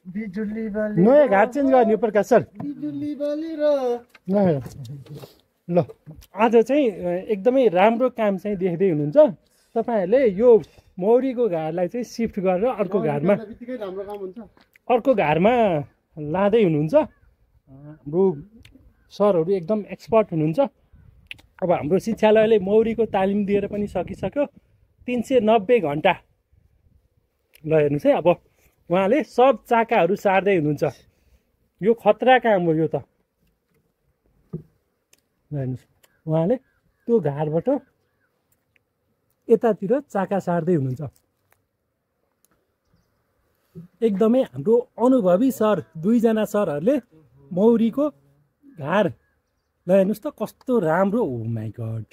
नयाँ घाट चेन्ज गर्ने प्रकाश सर ल आज चाहिँ एकदमै राम्रो काम चाहिँ देख्दै हुनुहुन्छ तपाईहरुले यो मौरीको घारलाई चाहिँ शिफ्ट गरेर अर्को घारमा लाँदै हुनुहुन्छ हाम्रो सरहरू एकदम एक्सपर्ट हुनुहुन्छ अब हाम्रो शिक्षालयले मौरीको तालिम दिएर पनि सकिसक्यो 390 घण्टा ल हेर्नुस् है अब उहाँले सब चाकाहरू सार्दै हुनुहुन्छ यो खतरा काम हो यो त हेर्नुस् उहाँले त्यो घारबाट यतातिर चाका सार्दै हुनुहुन्छ एकदमै हाम्रो अनुभवी सर दुईजना सरहरूले मौरीको घार ल हेर्नुस् त कस्तो राम्रो ओ माई गड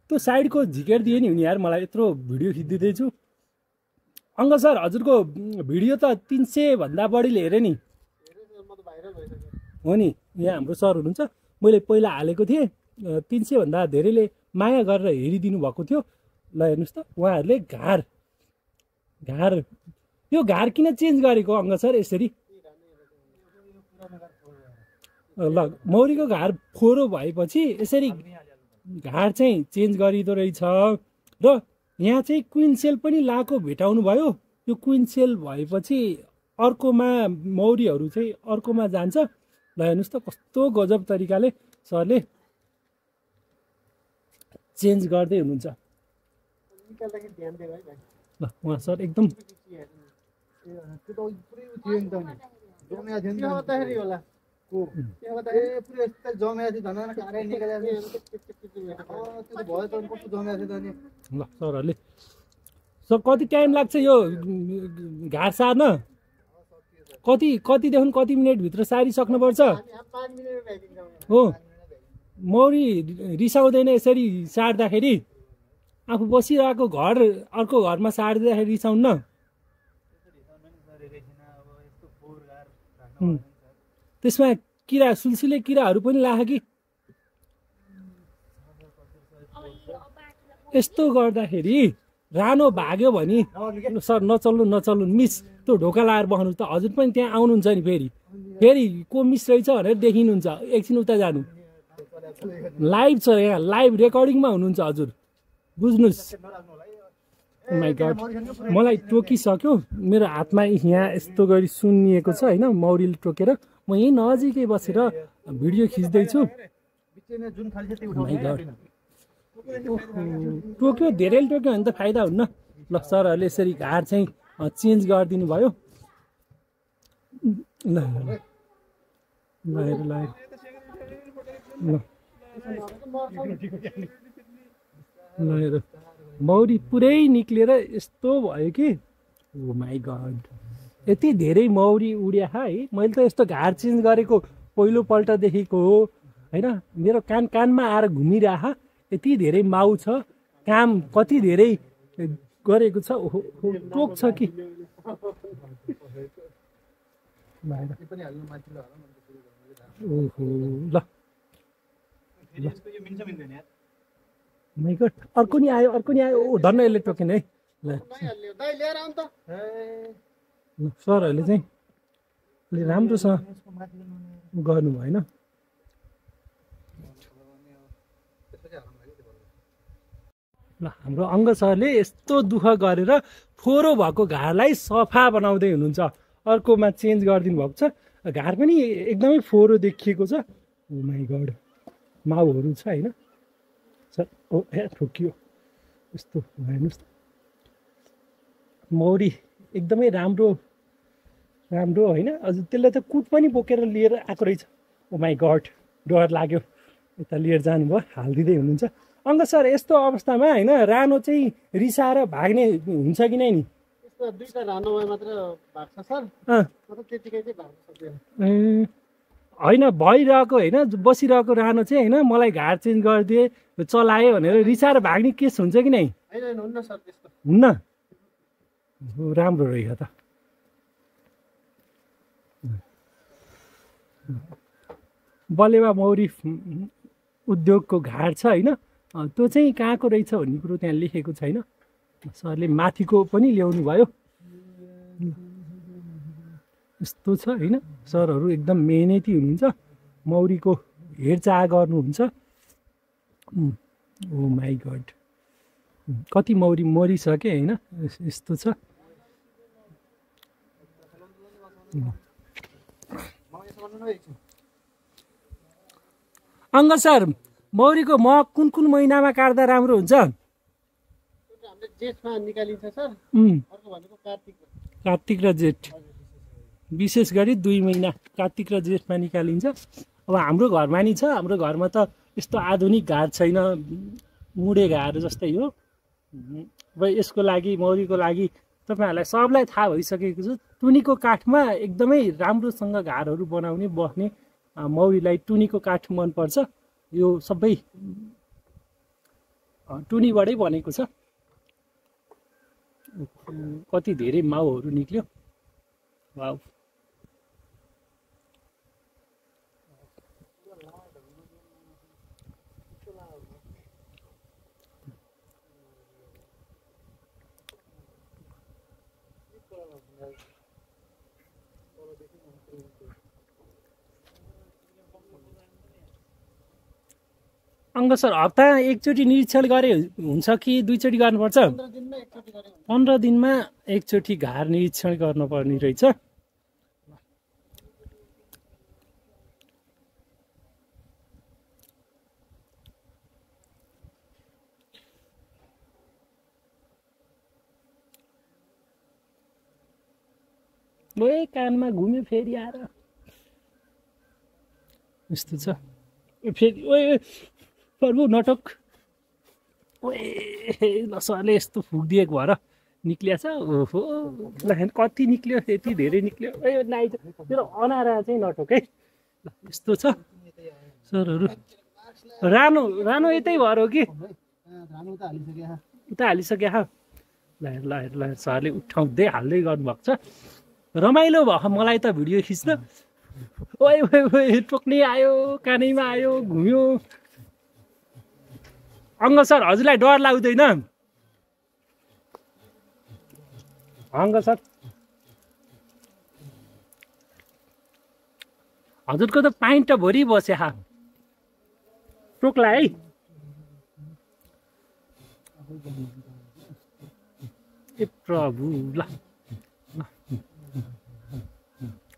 त्यो साइडको झिकेर दिए नि हुने यार मलाई यत्रो भिडियो खिचिदिँदैछु अङ्ग सर हजुरको भिडियो त 300 भन्दा बढीले हेरेँ नि हो नि यहाँ हाम्रो सर हुनुहुन्छ मैले पहिला हालेको थिएँ 300 भन्दा धेरैले माया गरेर हेरिदिनु भएको थियो ल हेर्नुस् त उहाँहरूले घार यो घार किन चेन्ज गरेको अङ्ग सर यसरी ल मौरीको घार फोरो भएपछि यसरी घार चाहिँ चेन्ज गरिदो रहेछ र यहाँ चाहिँ क्विन सेल पनि लाको भेटाउनु भयो यो क्विन सेल भएपछि अर्कोमा मौरीहरू चाहिँ अर्कोमा जान्छ ल हेर्नुस् त कस्तो गजब तरिकाले सरले चेन्ज गर्दै हुनुहुन्छ ल उहाँ सर एकदम ल सरहरूले सर कति टाइम लाग्छ यो घार सार्न कतिदेखि कति मिनटभित्र सारिसक्नुपर्छ हो मौरी रिसाउँदैन यसरी सार्दाखेरि आफू बसिरहेको घर अर्को घरमा सार्दाखेरि रिसाउन्न त्यसमा किरा सुलसुले किराहरू पनि लाग कि यस्तो गर्दाखेरि रानो भाग्यो भने सर नचल्नु मिस त्यो ढोका लाएर बस्नु त हजुर पनि त्यहाँ आउनुहुन्छ नि फेरि को मिस रहेछ भनेर देखिनुहुन्छ एकछिन उता जानु लाइभ छ यहाँ लाइभ रेकर्डिङमा हुनुहुन्छ हजुर बुझ्नुहोस् माई गड मलाई टोकिसक्यो मेरो हातमा यहाँ यस्तो गरी सुन्निएको छ होइन मौरीले टोकेर म यहीँ नजिकै बसेर भिडियो खिच्दैछु माई गड टोक्यो धेरैले टोक्यो भने त फाइदा हुन्न ल सरहरूले यसरी घार चाहिँ चेन्ज गरिदिनु भयो ल मौरी पुरै निक्लेर यस्तो भयो कि ओ माई गड यति धेरै मौरी उड्या है मैले त यस्तो घार चेन्ज गरेको पहिलोपल्टदेखिको हो होइन मेरो कानमा आएर घुमिरह यति धेरै माउ छ काम कति धेरै गरेको छ टोक्छ कि ओहो ल अर्को नि आयो ओ धन्न यसले टोकेन है ल सरहरूले चाहिँ अलि राम्रोसँग गर्नु भएन ल हाम्रो अङ्ग सरले यस्तो दुःख गरेर फोरो भएको घारलाई सफा बनाउँदै हुनुहुन्छ अर्कोमा चेन्ज गरिदिनु भएको छ घार पनि एकदमै फोरो देखिएको छ ओ माई गड माउहरू छ होइन सर ओ ए ठोकियो यस्तो हेर्नुहोस् मौरी एकदमै राम्रो होइन हजुर त्यसलाई त कुट पनि बोकेर लिएर आएको रहेछ ओ माई गड डर लाग्यो यता लिएर जानुभयो हालिदिँदै हुनुहुन्छ अङ्ग सर यस्तो अवस्थामा होइन रानो चाहिँ रिसाएर भाग्ने हुन्छ कि नै नि दुईटा रानोमा मात्र भाग्छ सर त्यतिकै चाहिँ भाग्न सक्दैन होइन भइरहेको होइन बसिरहेको रानो चाहिँ होइन मलाई घार चेन्ज गरिदिए चलायो भनेर रिसाएर भाग्ने केस हुन्छ कि नै हुन्न सर त्यस्तो हुन्न राम्रो रहेछ त बलेवा मौरी उद्योगको घाट छ होइन त्यो चाहिँ कहाँको रहेछ भन्ने कुरो त्यहाँ लेखेको छैन सरले माथिको पनि ल्याउनु भयो यस्तो छ होइन। सरहरू एकदम मेहनती हुनुहुन्छ, मौरीको हेरचाह गर्नुहुन्छ। ओ माई गड, कति मौरी मरिसक्यो होइन। यस्तो छ। अङ्ग सर, मौरीको मह कुन कुन महिनामा काट्दा राम्रो हुन्छ? जेठमा निकालिन्छ सर। अर्को भनेको कार्तिक र जेठ, विशेष गरी 2 महिना कार्तिक र जेठमा निकालिन्छ। अब हाम्रो घरमा नि छ, हाम्रो घरमा त यस्तो आधुनिक घार छैन, मुडे घार जस्तै हो। अब यसको लागि, मौरीको लागि तपाईँहरूलाई सबलाई थाहा भइसकेको छ, टुनीको काठमा एकदमै राम्रोसँग घारहरू बनाउने बस्ने मौरीलाई टुनीको काठ मनपर्छ। यो सबै टुनीबाटै बनेको छ। कति धेरै माउहरू निक्ल्यो। वाउ, अङ्ग सर, हप्ता एकचोटि निरीक्षण गरे हुन्छ कि 2 चोटि गर्नुपर्छ? 15 दिनमा एकचोटि घार निरीक्षण गर्नुपर्ने रहेछ। ओए कानमा घुम्यो फेरि आएर। यस्तो छ। फेरि ओए प्रभु नटक। ओए ल, सरले यस्तो फुकिदिएको भएर निक्लिएछ। ओहो ल, कति निक्ल्यो, यति धेरै निक्ल्यो। ए नाइ, मेरो अनारा चाहिँ नटक है। ल, यस्तो छ सरहरू। रानो रानो यतै भएर हो कि उता हालिसक्यो। ल ल ल, सरले उठाउँदै हाल्दै गर्नुभएको छ। रमाइलो भयो मलाई त भिडियो खिच्न। ओए ओए ओए, टोक्ने आयो, कानैमा आयो, घुम्यो। अङ्ग सर, हजुरलाई डर लाग्दैन? अङ्ग सर, हजुरको त पाइन्ट भरि बस्यो हा, टोक्ला है। ए प्रभु, ल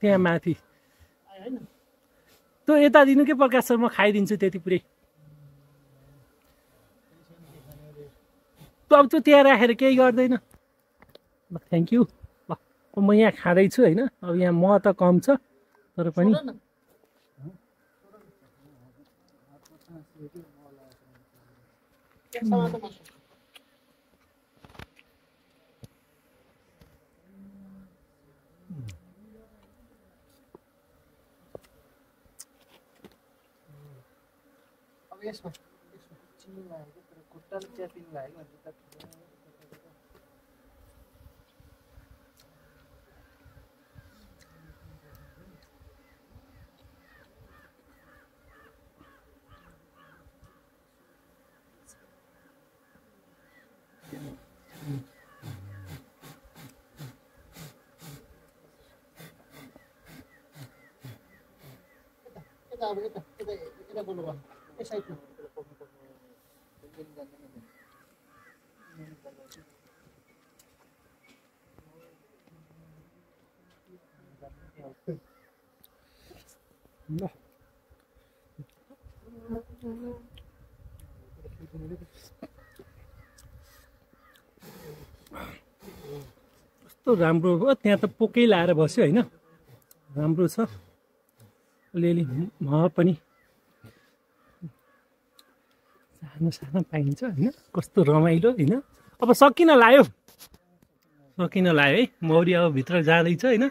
त्यहाँ माथि त्यो यता दिनु के प्रकाश सर, म खाइदिन्छु त्यति पुरै। अब त्यो त्यहाँ राखेर केही गर्दैन। ल थ्याङ्क यू। ल म यहाँ खाँदैछु होइन। अब यहाँ मह त कम छ तर पनि यसमा चिनी लागेको, तर खुट्टाले च्यापिङ लागेको। यता बोल्नु भयो। ए साइडमा कस्तो राम्रो हो। त्यहाँ त पोकै लाएर बस्यो होइन। राम्रो छ। अलिअलि मह पनि सानो सानो पाइन्छ होइन। कस्तो रमाइलो होइन। अब सकिन लाग्यो है। मौरी अब भित्र जाँदैछ होइन।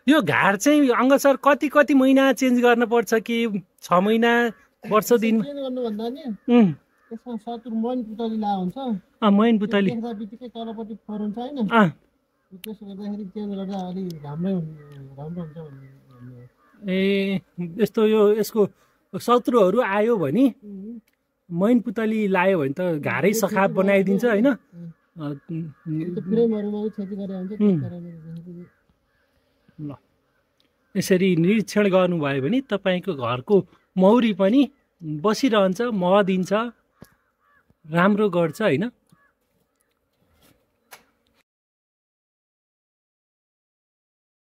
यो घार चाहिँ अङ्ग सर कति कति महिना चेन्ज गर्न पर्छ कि 6 महिना, वर्ष दिन? चेन्ज गर्नुभन्दा नि त्यसमा सतुर मैन पुतली ला हुन्छ। मैन पुतली देख्दा बित्तिकै तलपट्टि फोर हुन्छ होइन। त्यसो गर्दाखेरि चेन्ज गर्दा अलि राम्रो हुन्छ भन्ने। ए यस्तो यो यसको शत्रुहरू आयो भने मैन पुतली लायो भने त घारै सखाप बनाइदिन्छ होइन। त्यो फ्रेमहरुमा पनि क्षति गरे हुन्छ त्यो कारणले गर्दाखेरि ल यसरी निरीक्षण गर्नुभयो भने तपाईँको घरको मौरी पनि बसिरहन्छ, मह दिन्छ, राम्रो गर्छ हैन।